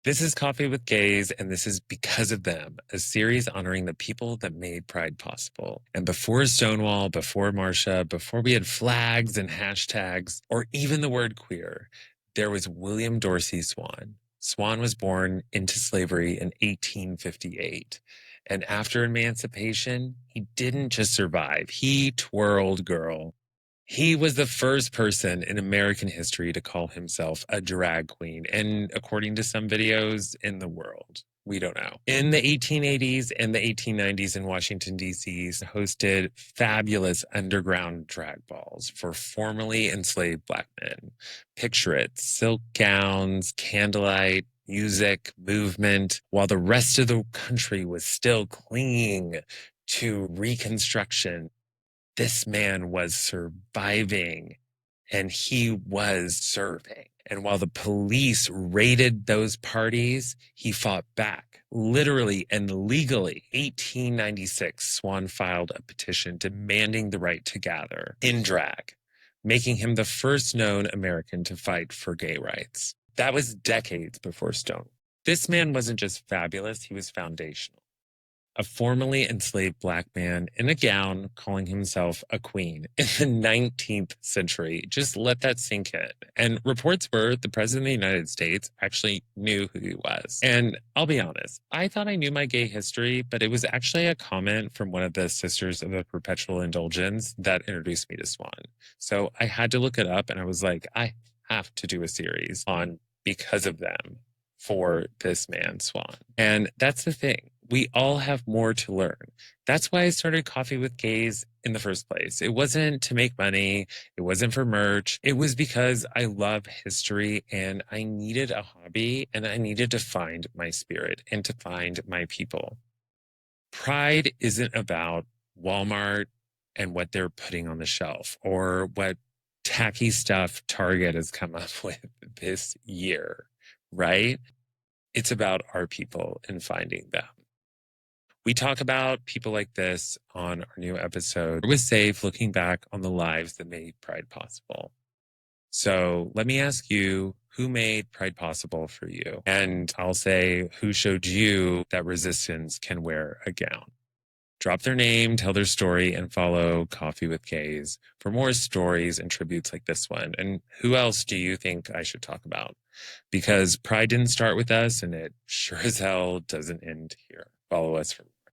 This is Coffee with Gays, and this is Because of Them, a series honoring the people that made Pride possible. And before Stonewall, before Marsha, before we had flags and hashtags, or even the word queer, there was William Dorsey Swann. Swann was born into slavery in 1858. And after emancipation, he didn't just survive, he twirled, girl. He was the first person in American history to call himself a drag queen, and according to some videos, in the world. We don't know. In the 1880s and the 1890s in Washington, D.C., hosted fabulous underground drag balls for formerly enslaved Black men. Picture it, silk gowns, candlelight, music, movement, while the rest of the country was still clinging to Reconstruction. This man was surviving and he was serving. And while the police raided those parties, he fought back, literally and legally. 1896, Swann filed a petition demanding the right to gather in drag, making him the first known American to fight for gay rights. That was decades before Stonewall. This man wasn't just fabulous, he was foundational. A formerly enslaved Black man in a gown calling himself a queen in the 19th century. Just let that sink in. And reports were the president of the United States actually knew who he was. And I'll be honest, I thought I knew my gay history, but it was actually a comment from one of the Sisters of the Perpetual Indulgence that introduced me to Swann. So I had to look it up and I was like, I have to do a series on Because of Them for this man, Swann. And that's the thing. We all have more to learn. That's why I started Coffee with Gays in the first place. It wasn't to make money. It wasn't for merch. It was because I love history and I needed a hobby and I needed to find my spirit and to find my people. Pride isn't about Walmart and what they're putting on the shelf or what tacky stuff Target has come up with this year, right? It's about our people and finding them. We talk about people like this on our new episode with Save, looking back on the lives that made Pride possible. So let me ask you, who made Pride possible for you? And I'll say, who showed you that resistance can wear a gown? Drop their name, tell their story, and follow Coffee with Gays for more stories and tributes like this one. And who else do you think I should talk about? Because Pride didn't start with us, and it sure as hell doesn't end here. Follow us for more.